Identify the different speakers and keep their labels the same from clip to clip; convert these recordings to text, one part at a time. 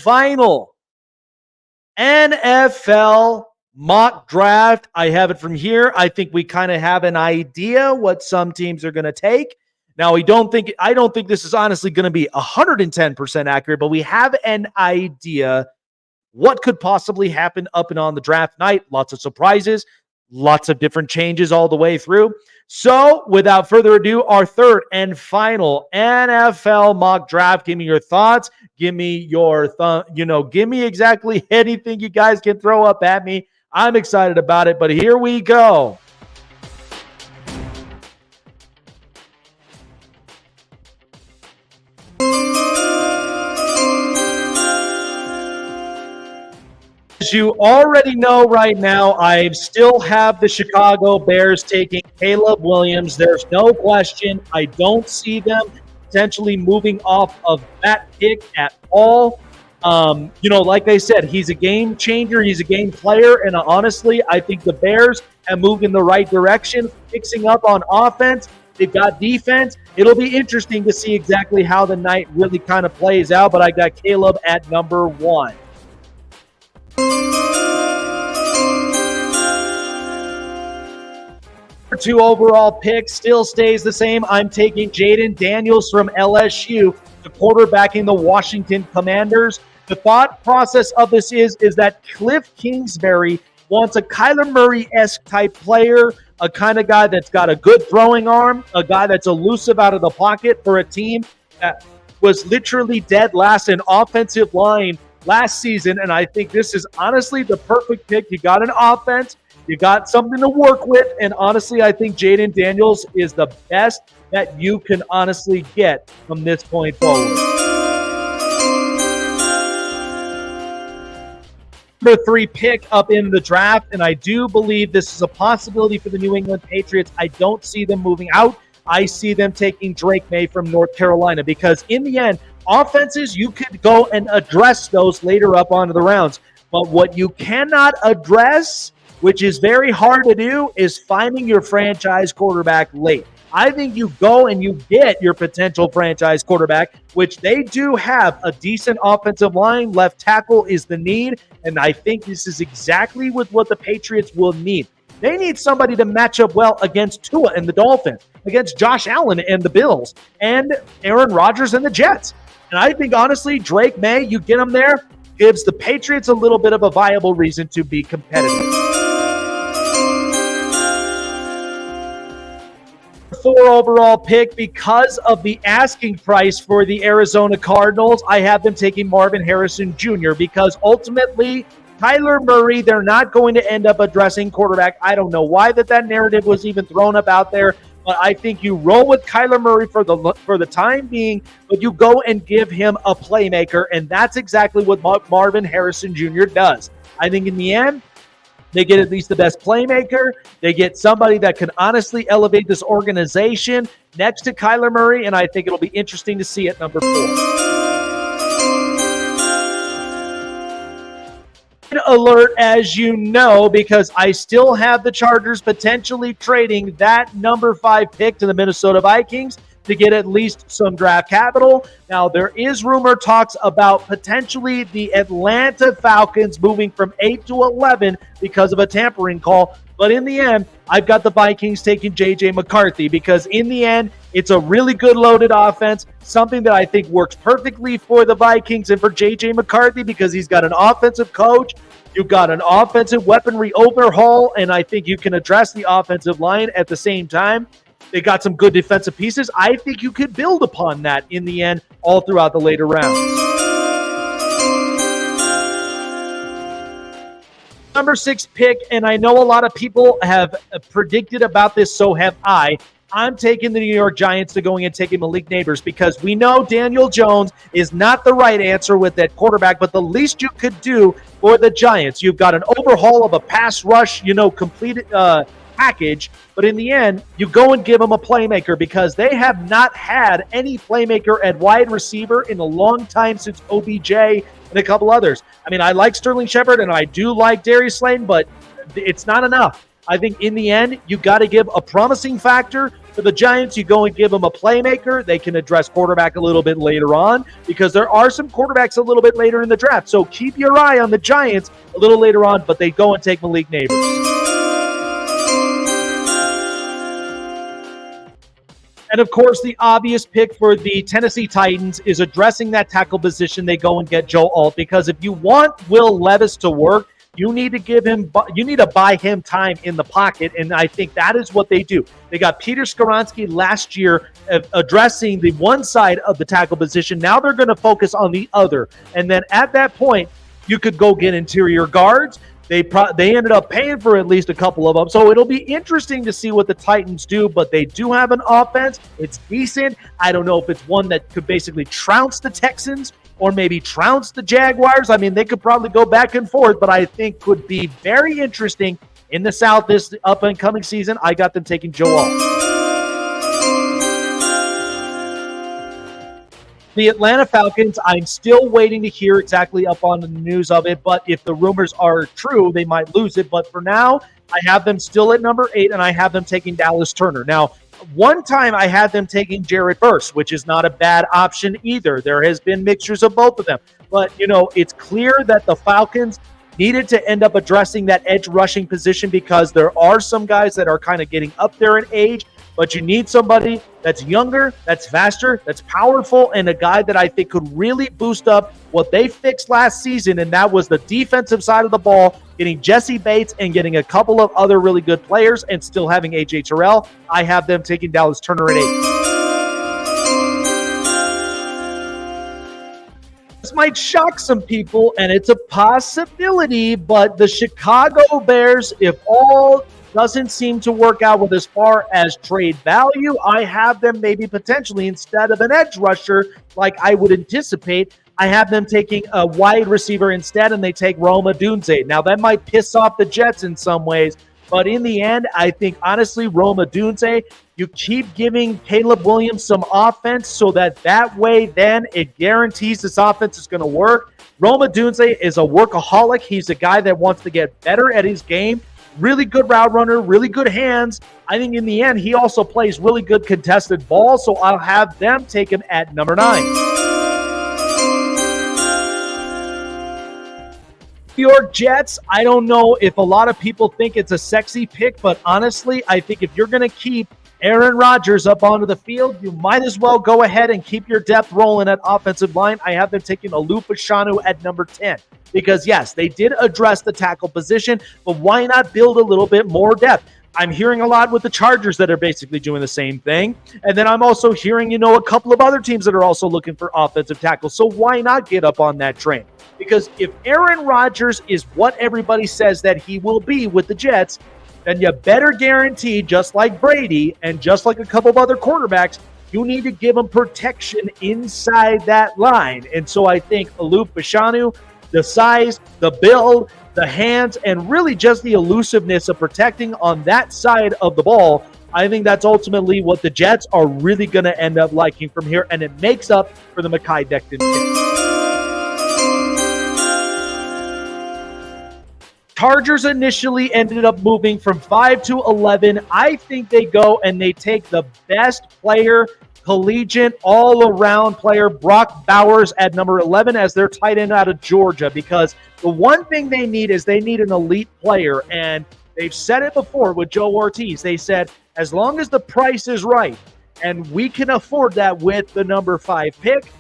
Speaker 1: Final NFL mock draft. I have it from here. I think we kind of have an idea what some teams are going to take. Now, I don't think this is honestly going to be 110% accurate, but we have an idea what could possibly happen up and on the draft night. Lots of surprises, lots of different changes all the way through. So, without further ado, our third and final NFL mock draft. Give me your thoughts. Give me your give me exactly anything you guys can throw up at me. I'm excited about it, but here we go. As you already know right now, I still have the Chicago Bears taking Caleb Williams. There's no question. I don't see them potentially moving off of that pick at all. Like I said, he's a game changer. He's a game player. And honestly, I think the Bears have moved in the right direction, fixing up on offense. They've got defense. It'll be interesting to see exactly how the night really kind of plays out. But I got Caleb at number 1. Number 2 overall pick still stays the same. I'm taking Jaden Daniels from LSU, the quarterbacking the Washington Commanders. The thought process of this is that Cliff Kingsbury wants a Kyler Murray-esque type player, a kind of guy that's got a good throwing arm, a guy that's elusive out of the pocket for a team that was literally dead last in offensive line last season, and I think this is honestly the perfect pick. You got an offense, you got something to work with, and honestly, I think Jaden Daniels is the best that you can honestly get from this point forward. Number 3 pick up in the draft, and I do believe this is a possibility for the New England Patriots. I don't see them moving out. I see them taking Drake May from North Carolina because in the end, offenses, you could go and address those later up onto the rounds. But what you cannot address, which is very hard to do, is finding your franchise quarterback late. I think you go and you get your potential franchise quarterback, which they do have a decent offensive line. Left tackle is the need, and I think this is exactly what the Patriots will need. They need somebody to match up well against Tua and the Dolphins, against Josh Allen and the Bills, and Aaron Rodgers and the Jets. And I think, honestly, Drake May, you get him there, gives the Patriots a little bit of a viable reason to be competitive. 4 overall pick, because of the asking price for the Arizona Cardinals, I have them taking Marvin Harrison Jr. because ultimately, Kyler Murray, they're not going to end up addressing quarterback. I don't know why that narrative was even thrown up out there. But I think you roll with Kyler Murray for the time being, but you go and give him a playmaker, and that's exactly what Marvin Harrison Jr. does. I think in the end, they get at least the best playmaker. They get somebody that can honestly elevate this organization next to Kyler Murray, and I think it'll be interesting to see at number 4. Alert, as you know, because I still have the Chargers potentially trading that number 5 pick to the Minnesota Vikings to get at least some draft capital. Now, there is rumor talks about potentially the Atlanta Falcons moving from 8 to 11 because of a tampering call. But in the end, I've got the Vikings taking J.J. McCarthy because in the end, it's a really good loaded offense, something that I think works perfectly for the Vikings and for J.J. McCarthy because he's got an offensive coach. You've got an offensive weaponry overhaul, and I think you can address the offensive line at the same time. They got some good defensive pieces. I think you could build upon that in the end all throughout the later rounds. Number 6 pick, and I know a lot of people have predicted about this, so have I. I'm taking the New York Giants to going and taking Malik Neighbors because we know Daniel Jones is not the right answer with that quarterback, but the least you could do for the Giants, you've got an overhaul of a pass rush, completed package, but in the end, you go and give them a playmaker because they have not had any playmaker at wide receiver in a long time since OBJ and a couple others. I mean, I like Sterling Shepard and I do like Darius Slayton, but it's not enough. I think in the end, you got to give a promising factor, For the Giants, you go and give them a playmaker. They can address quarterback a little bit later on because there are some quarterbacks a little bit later in the draft. So keep your eye on the Giants a little later on, but they go and take Malik Neighbors. And, of course, the obvious pick for the Tennessee Titans is addressing that tackle position. They go and get Joe Alt because if you want Will Levis to work, you need to buy him time in the pocket, and I think that is what they do. They got Peter Skoronski last year addressing the one side of the tackle position. Now they're going to focus on the other, and then at that point, you could go get interior guards. They ended up paying for at least a couple of them. So it'll be interesting to see what the Titans do, but they do have an offense. It's decent. I don't know if it's one that could basically trounce the Texans or maybe trounce the Jaguars. I mean, they could probably go back and forth, but I think could be very interesting in the South this up-and-coming season. I got them taking Joe Alt. The Atlanta Falcons, I'm still waiting to hear exactly up on the news of it, but if the rumors are true, they might lose it. But for now, I have them still at number 8, and I have them taking Dallas Turner. Now, one time I had them taking Jarrett Burst, which is not a bad option either. There has been mixtures of both of them. But, it's clear that the Falcons needed to end up addressing that edge rushing position because there are some guys that are kind of getting up there in age, but you need somebody that's younger, that's faster, that's powerful, and a guy that I think could really boost up what they fixed last season, and that was the defensive side of the ball, getting Jesse Bates and getting a couple of other really good players and still having A.J. Terrell. I have them taking Dallas Turner at 8. This might shock some people, and it's a possibility, but the Chicago Bears, if all doesn't seem to work out with as far as trade value, I have them maybe potentially instead of an edge rusher like I would anticipate, I have them taking a wide receiver instead, and they take Rome Odunze. Now, that might piss off the Jets in some ways, but in the end, I think, honestly, Rome Odunze, you keep giving Caleb Williams some offense so that way then it guarantees this offense is going to work. Rome Odunze is a workaholic. He's a guy that wants to get better at his game. Really good route runner, really good hands. I think in the end, he also plays really good contested ball, so I'll have them take him at number 9. New York Jets, I don't know if a lot of people think it's a sexy pick, but honestly, I think if you're going to keep Aaron Rodgers up onto the field, you might as well go ahead and keep your depth rolling at offensive line. I have them taking Olu Fashanu at number 10. Because, yes, they did address the tackle position, but why not build a little bit more depth? I'm hearing a lot with the Chargers that are basically doing the same thing. And then I'm also hearing, a couple of other teams that are also looking for offensive tackles. So why not get up on that train? Because if Aaron Rodgers is what everybody says that he will be with the Jets, then you better guarantee, just like Brady and just like a couple of other quarterbacks, you need to give them protection inside that line. And so I think Olu Fashanu, the size, the build, the hands, and really just the elusiveness of protecting on that side of the ball, I think that's ultimately what the Jets are really going to end up liking from here, and it makes up for the Mekhi Becton pick. Chargers initially ended up moving from 5 to 11. I think they go and they take the best player, collegiate, all-around player, Brock Bowers at number 11 as their tight end out of Georgia, because the one thing they need is they need an elite player, and they've said it before with Joe Ortiz. They said, as long as the price is right and we can afford that with the number 5 pick,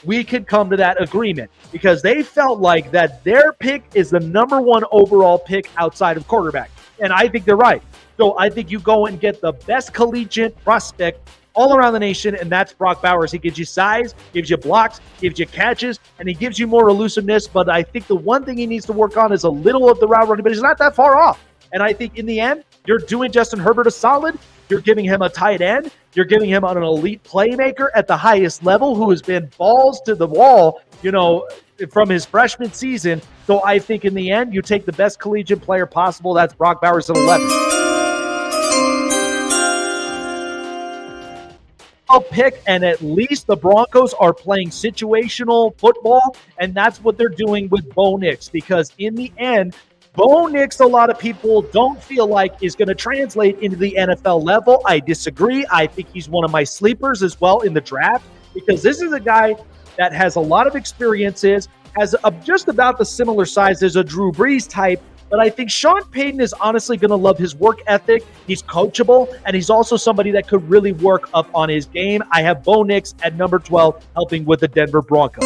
Speaker 1: we could come to that agreement, because they felt like that their pick is the number 1 overall pick outside of quarterback, and I think they're right. So I think you go and get the best collegiate prospect all around the nation, and that's Brock Bowers. He gives you size, gives you blocks, gives you catches, and he gives you more elusiveness, but I think the one thing he needs to work on is a little of the route running, but he's not that far off. And I think in the end, you're doing Justin Herbert a solid. You're giving him a tight end. You're giving him an elite playmaker at the highest level who has been balls to the wall, from his freshman season. So I think in the end, you take the best collegiate player possible. That's Brock Bowers at 11. Pick, and at least the Broncos are playing situational football, and that's what they're doing with Bo Nix, because in the end, Bo Nix, a lot of people don't feel like is going to translate into the NFL level. I disagree. I think he's one of my sleepers as well in the draft because this is a guy that has a lot of experiences, has just about the similar size as a Drew Brees type. But I think Sean Payton is honestly going to love his work ethic. He's coachable, and he's also somebody that could really work up on his game. I have Bo Nix at number 12, helping with the Denver Broncos.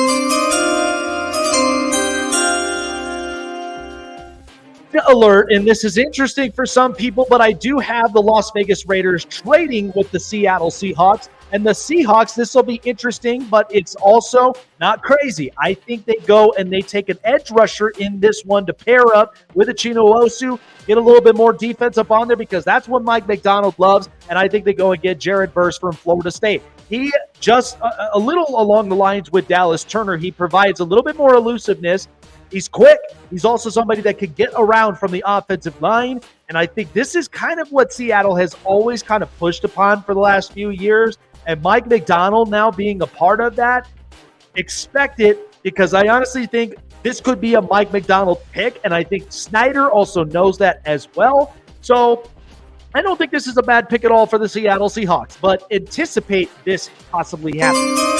Speaker 1: Alert, and this is interesting for some people, but I do have the Las Vegas Raiders trading with the Seattle Seahawks. And the Seahawks, this will be interesting, but it's also not crazy. I think they go and they take an edge rusher in this one to pair up with Achino Osu, get a little bit more defense up on there because that's what Mike McDonald loves. And I think they go and get Jared Verse from Florida State. He just a little along the lines with Dallas Turner. He provides a little bit more elusiveness. He's quick. He's also somebody that can get around from the offensive line. And I think this is kind of what Seattle has always kind of pushed upon for the last few years. And Mike McDonald now being a part of that, expect it because I honestly think this could be a Mike McDonald pick. And I think Snyder also knows that as well. So I don't think this is a bad pick at all for the Seattle Seahawks, but anticipate this possibly happening.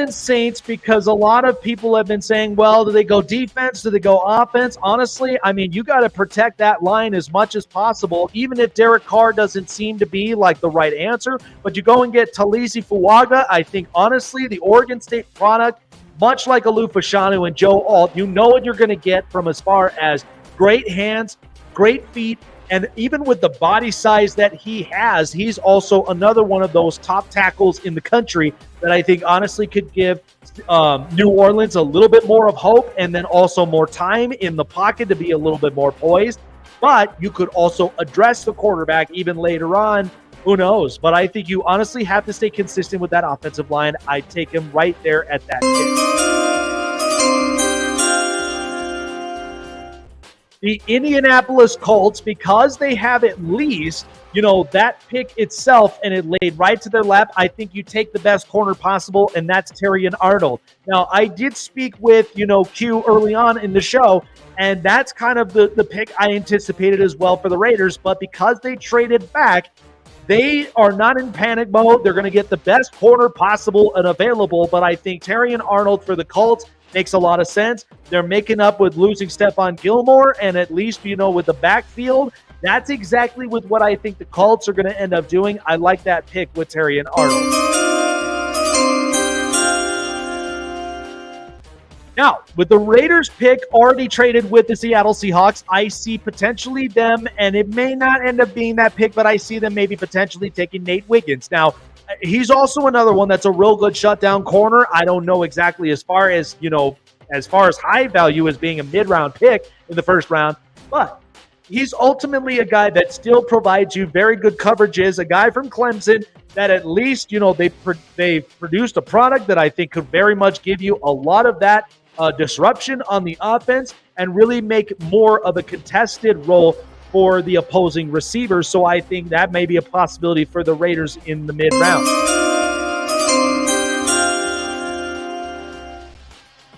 Speaker 1: Saints, because a lot of people have been saying, well, do they go defense? Do they go offense? Honestly, I mean, you got to protect that line as much as possible, even if Derek Carr doesn't seem to be like the right answer. But you go and get Talisi Fuaga. I think, honestly, the Oregon State product, much like Alou Fashanu and Joe Alt, you know what you're going to get from as far as great hands, great feet, and even with the body size that he has, he's also another one of those top tackles in the country that I think honestly could give New Orleans a little bit more of hope and then also more time in the pocket to be a little bit more poised. But you could also address the quarterback even later on. Who knows? But I think you honestly have to stay consistent with that offensive line. I take him right there at that pick. The Indianapolis Colts, because they have at least, that pick itself and it laid right to their lap, I think you take the best corner possible, and that's Terrion Arnold. Now, I did speak with, Q early on in the show, and that's kind of the pick I anticipated as well for the Raiders, but because they traded back, they are not in panic mode. They're going to get the best corner possible and available, but I think Terrion Arnold for the Colts makes a lot of sense. They're making up with losing Stephon Gilmore, and at least, with the backfield, that's exactly with what I think the Colts are going to end up doing. I like that pick with Terrion Arnold. Now, with the Raiders pick already traded with the Seattle Seahawks, I see potentially them, and it may not end up being that pick, but I see them maybe potentially taking Nate Wiggins. Now, he's also another one that's a real good shutdown corner. I don't know exactly as far as high value as being a mid-round pick in the first round, but he's ultimately a guy that still provides you very good coverages, a guy from Clemson that at least, they've produced a product that I think could very much give you a lot of that disruption on the offense and really make more of a contested role for the opposing receivers. So I think that may be a possibility for the Raiders in the mid-round.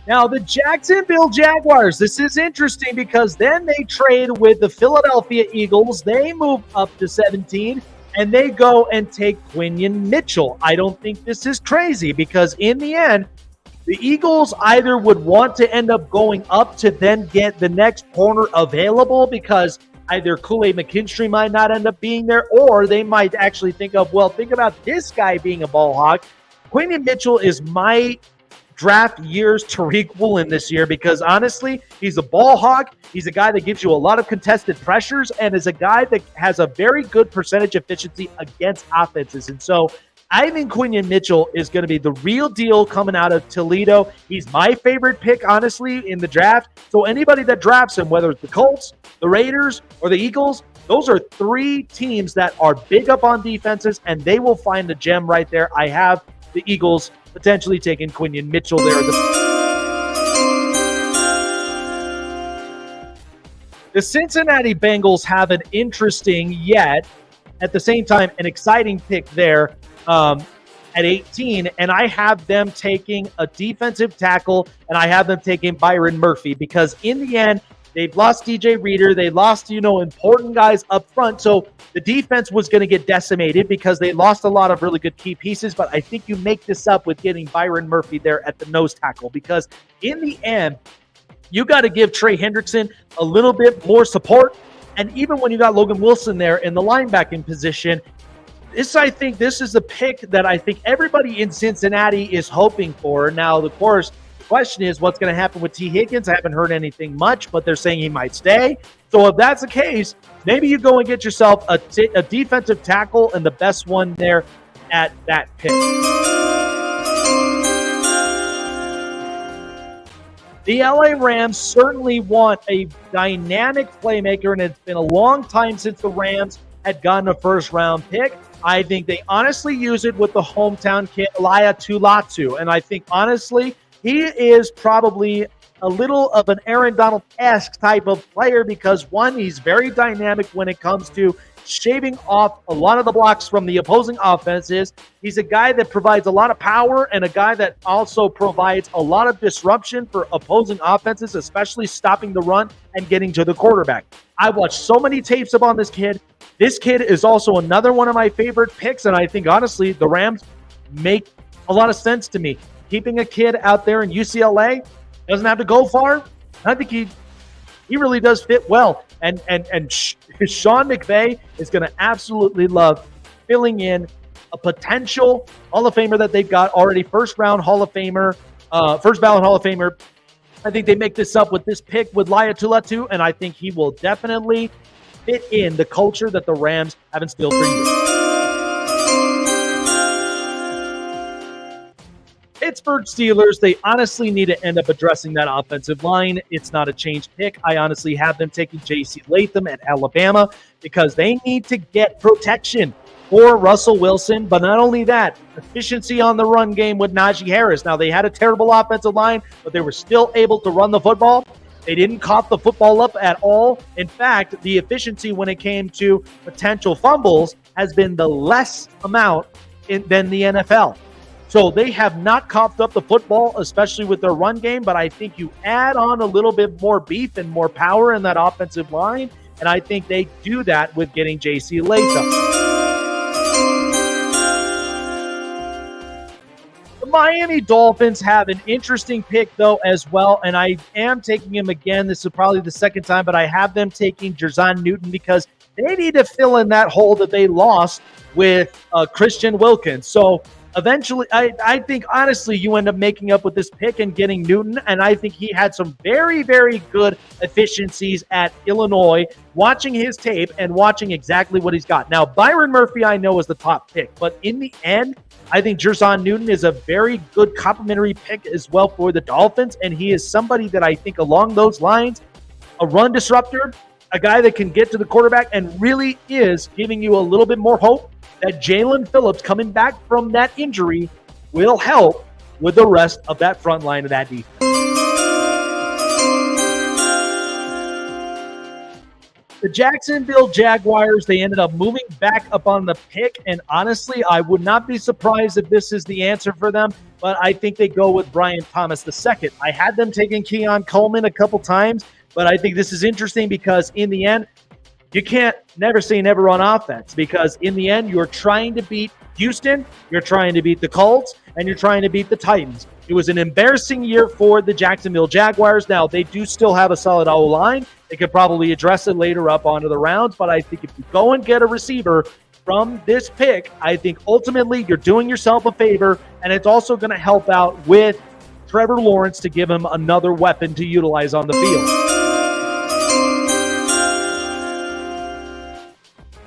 Speaker 1: Now, the Jacksonville Jaguars, this is interesting because then they trade with the Philadelphia Eagles. They move up to 17, and they go and take Quinion Mitchell. I don't think this is crazy because in the end, the Eagles either would want to end up going up to then get the next corner available because either Kool-Aid McKinstry might not end up being there, or they might actually think about this guy being a ball hawk. Quinion Mitchell is my draft year's Tariq Woolen this year because honestly, he's a ball hawk. He's a guy that gives you a lot of contested pressures and is a guy that has a very good percentage efficiency against offenses. And so I think Quinion Mitchell is going to be the real deal coming out of Toledo. He's my favorite pick, honestly, in the draft. So anybody that drafts him, whether it's the Colts, the Raiders, or the Eagles, those are three teams that are big up on defenses, and they will find the gem right there. I have the Eagles potentially taking Quinion Mitchell there. The Cincinnati Bengals have an interesting yet, at the same time, an exciting pick there. at 18, and I have them taking a defensive tackle, and I have them taking Byron Murphy, because in the end, they've lost DJ Reader. They lost, important guys up front. So the defense was going to get decimated because they lost a lot of really good key pieces. But I think you make this up with getting Byron Murphy there at the nose tackle, because in the end, you got to give Trey Hendrickson a little bit more support. And even when you got Logan Wilson there in the linebacking position, I think this is the pick that I think everybody in Cincinnati is hoping for. Now, of course, the question is what's going to happen with T. Higgins. I haven't heard anything much, but they're saying he might stay. So if that's the case, maybe you go and get yourself a defensive tackle, and the best one there at that pick. The LA Rams certainly want a dynamic playmaker, and it's been a long time since the Rams had gotten a first-round pick. I think they honestly use it with the hometown kid, Laiatu Latu. And I think, honestly, he is probably a little of an Aaron Donald-esque type of player because, one, he's very dynamic when it comes to shaving off a lot of the blocks from the opposing offenses. He's a guy that provides a lot of power and a guy that also provides a lot of disruption for opposing offenses, especially stopping the run and getting to the quarterback. I watched so many tapes upon this kid. This kid is also another one of my favorite picks, and I think, honestly, the Rams make a lot of sense to me. Keeping a kid out there in UCLA, doesn't have to go far. I think he really does fit well. And Sean McVay is going to absolutely love filling in a potential Hall of Famer that they've got already, first ballot Hall of Famer. I think they make this up with this pick with Laiatu Latu, and I think he will definitely fit in the culture that the Rams have instilled for years. Pittsburgh Steelers, they honestly need to end up addressing that offensive line. It's not a changed pick. I honestly have them taking J.C. Latham at Alabama because they need to get protection for Russell Wilson. But not only that, efficiency on the run game with Najee Harris. Now, they had a terrible offensive line, but they were still able to run the football. They didn't cough the football up at all. In fact, the efficiency when it came to potential fumbles has been the less amount than the NFL. So they have not coughed up the football, especially with their run game, but I think you add on a little bit more beef and more power in that offensive line, and I think they do that with getting J.C. Latham. The Miami Dolphins have an interesting pick, though, as well, and I am taking him again. This is probably the second time, but I have them taking Jerzon Newton because they need to fill in that hole that they lost with Christian Wilkins. So eventually, I think, honestly, you end up making up with this pick and getting Newton, and I think he had some very, very good efficiencies at Illinois, watching his tape and watching exactly what he's got. Now, Byron Murphy, I know, is the top pick, but in the end, I think Jerzon Newton is a very good complimentary pick as well for the Dolphins, and he is somebody that I think along those lines, a run disruptor, a guy that can get to the quarterback and really is giving you a little bit more hope that Jalen Phillips coming back from that injury will help with the rest of that front line of that defense. The Jacksonville Jaguars, they ended up moving back up on the pick, and honestly, I would not be surprised if this is the answer for them, but I think they go with Brian Thomas II. I had them taking Keon Coleman a couple times, but I think this is interesting because in the end, you can't never say never on offense because in the end, you're trying to beat Houston, you're trying to beat the Colts, and you're trying to beat the Titans. It was an embarrassing year for the Jacksonville Jaguars. Now, they do still have a solid O-line. They could probably address it later up onto the rounds, but I think if you go and get a receiver from this pick, I think ultimately you're doing yourself a favor, and it's also going to help out with Trevor Lawrence to give him another weapon to utilize on the field.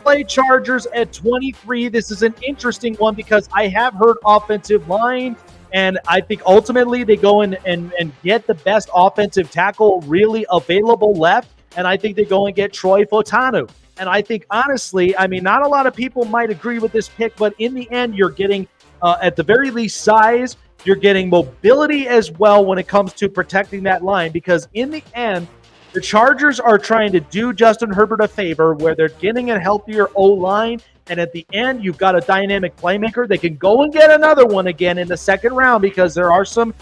Speaker 1: Play Chargers at 23. This is an interesting one because I have heard offensive line, and I think ultimately they go in and get the best offensive tackle really available left, and I think they go and get Troy Fautanu. And I think, honestly, I mean, not a lot of people might agree with this pick, but in the end, you're getting, at the very least, size. You're getting mobility as well when it comes to protecting that line because in the end, the Chargers are trying to do Justin Herbert a favor where they're getting a healthier O-line And at the end, you've got a dynamic playmaker. They can go and get another one again in the second round because there are some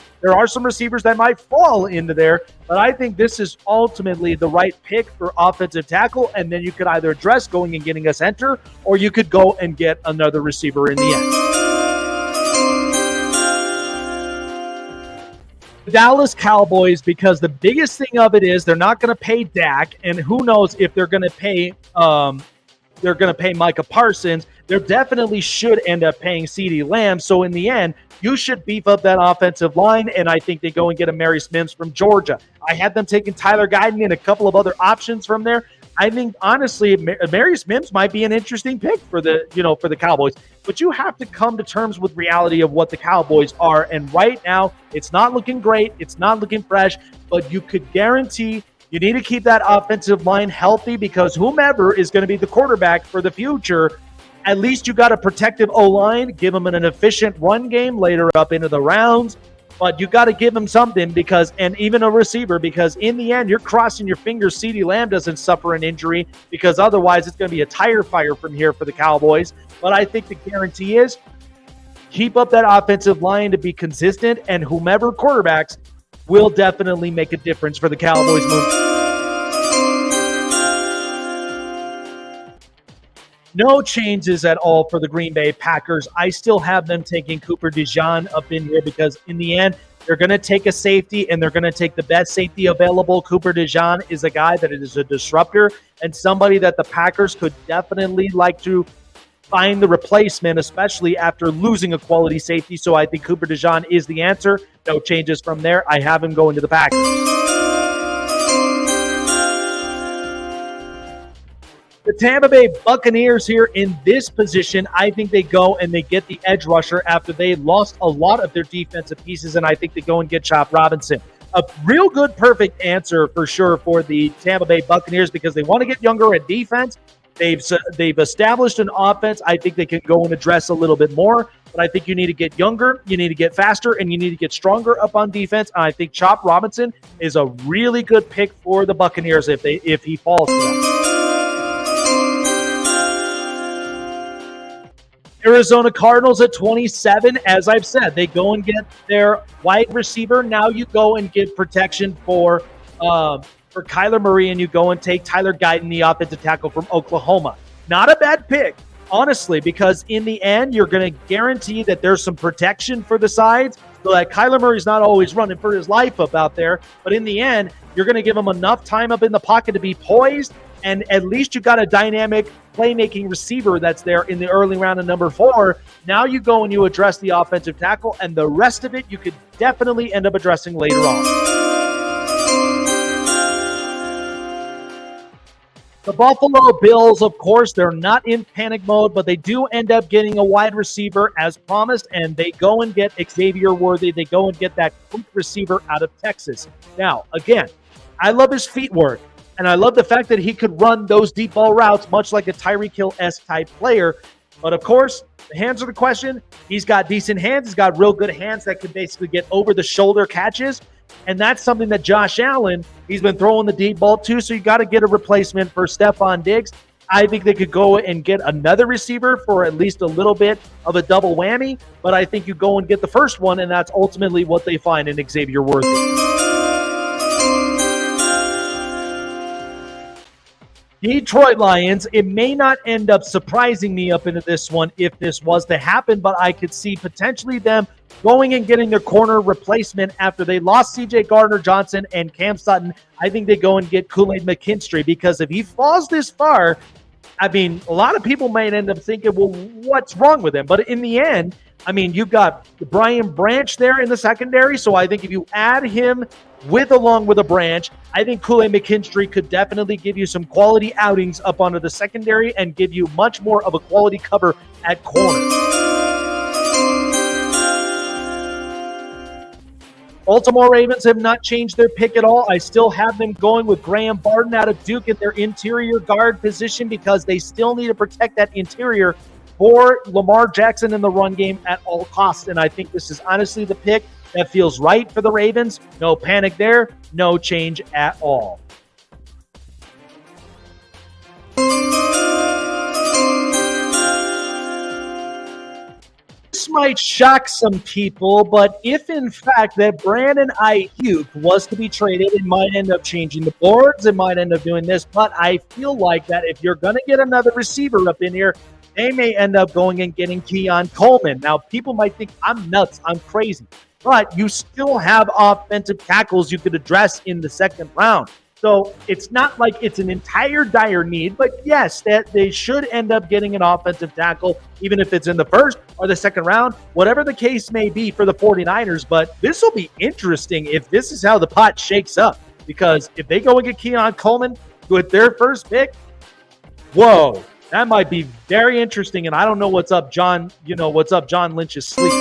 Speaker 1: receivers that might fall into there. But I think this is ultimately the right pick for offensive tackle. And then you could either address going and getting a center, or you could go and get another receiver in the end. The Dallas Cowboys, because the biggest thing of it is they're not going to pay Dak, and who knows if they're going to pay Micah Parsons. They definitely should end up paying CeeDee Lamb. So in the end, you should beef up that offensive line, and I think they go and get a Amarius Mims from Georgia. I had them taking Tyler Guyton and a couple of other options from there. I think, honestly, Amarius Mims might be an interesting pick for the Cowboys. But you have to come to terms with reality of what the Cowboys are. And right now, it's not looking great. It's not looking fresh. But you could guarantee you need to keep that offensive line healthy, because whomever is going to be the quarterback for the future, at least you got a protective O-line. Give them an efficient run game later up into the rounds. But you got to give him something, and even a receiver, because in the end, you're crossing your fingers CeeDee Lamb doesn't suffer an injury, because otherwise it's going to be a tire fire from here for the Cowboys. But I think the guarantee is keep up that offensive line to be consistent, and whomever quarterbacks will definitely make a difference for the Cowboys moving. No changes at all for the Green Bay Packers. I still have them taking Cooper DeJean up in here, because in the end, they're going to take a safety, and they're going to take the best safety available. Cooper DeJean is a guy that is a disruptor and somebody that the Packers could definitely like to find the replacement, especially after losing a quality safety. So I think Cooper DeJean is the answer. No changes from there. I have him going to the Packers. The Tampa Bay Buccaneers here in this position, I think they go and they get the edge rusher after they lost a lot of their defensive pieces, and I think they go and get Chop Robinson. A real good, perfect answer for sure for the Tampa Bay Buccaneers, because they want to get younger at defense. They've established an offense. I think they can go and address a little bit more, but I think you need to get younger, you need to get faster, and you need to get stronger up on defense. And I think Chop Robinson is a really good pick for the Buccaneers if he falls to them. Arizona Cardinals at 27. As I've said, they go and get their wide receiver. Now you go and get protection for Kyler Murray, and you go and take Tyler Guyton, the offensive tackle from Oklahoma. Not a bad pick, honestly, because in the end, you're going to guarantee that there's some protection for the sides, so that Kyler Murray's not always running for his life up out there. But in the end, you're going to give him enough time up in the pocket to be poised, and at least you got a dynamic playmaking receiver that's there in the early round of number 4. Now you go and you address the offensive tackle, and the rest of it you could definitely end up addressing later on. The Buffalo Bills, of course, they're not in panic mode, but they do end up getting a wide receiver as promised, and they go and get Xavier Worthy. They go and get that quick receiver out of Texas. Now, again, I love his feet work. And I love the fact that he could run those deep ball routes, much like a Tyreek Hill-esque type player. But, of course, the hands are the question. He's got decent hands. He's got real good hands that can basically get over-the-shoulder catches. And that's something that Josh Allen, he's been throwing the deep ball too. So you got to get a replacement for Stephon Diggs. I think they could go and get another receiver for at least a little bit of a double whammy. But I think you go and get the first one, and that's ultimately what they find in Xavier Worthy. Detroit Lions, it may not end up surprising me up into this one if this was to happen, but I could see potentially them going and getting their corner replacement after they lost C.J. Gardner-Johnson and Cam Sutton. I think they go and get Kool-Aid McKinstry, because if he falls this far, I mean, a lot of people might end up thinking, well, what's wrong with him? But in the end, I mean, you've got Brian Branch there in the secondary, so I think if you add him along with a Branch, I think Kool-Aid McKinstry could definitely give you some quality outings up onto the secondary and give you much more of a quality cover at corner. Baltimore Ravens have not changed their pick at all. I still have them going with Graham Barton out of Duke in their interior guard position, because they still need to protect that interior for Lamar Jackson in the run game at all costs. And I think this is honestly the pick that feels right for the Ravens. No panic there. No change at all. might shock some people, but if in fact that Brandon Ayuk was to be traded, it might end up changing the boards. It might end up doing this. But I feel like that if you're going to get another receiver up in here, they may end up going and getting Keon Coleman. Now, people might think I'm nuts, I'm crazy, but you still have offensive tackles you could address in the second round. So it's not like it's an entire dire need, but yes, that they should end up getting an offensive tackle, even if it's in the first or the second round, whatever the case may be for the 49ers. But this will be interesting if this is how the pot shakes up, because if they go and get Keon Coleman with their first pick, whoa, that might be very interesting. And I don't know what's up John Lynch's sleep.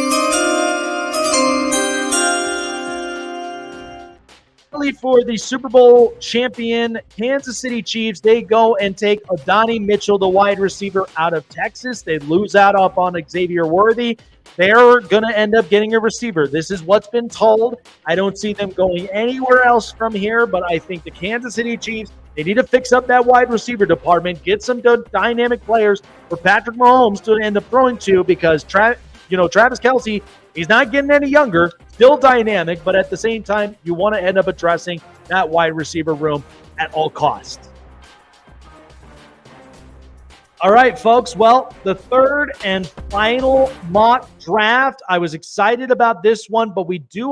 Speaker 1: For the Super Bowl champion Kansas City Chiefs, they go and take Adonai Mitchell, the wide receiver out of Texas. They lose out up on Xavier Worthy. They're going to end up getting a receiver. This is what's been told. I don't see them going anywhere else from here, but I think the Kansas City Chiefs, they need to fix up that wide receiver department, get some dynamic players for Patrick Mahomes to end up throwing to, because Travis Kelce, he's not getting any younger, still dynamic, but at the same time, you want to end up addressing that wide receiver room at all costs. All right, folks. Well, the third and final mock draft. I was excited about this one, but we do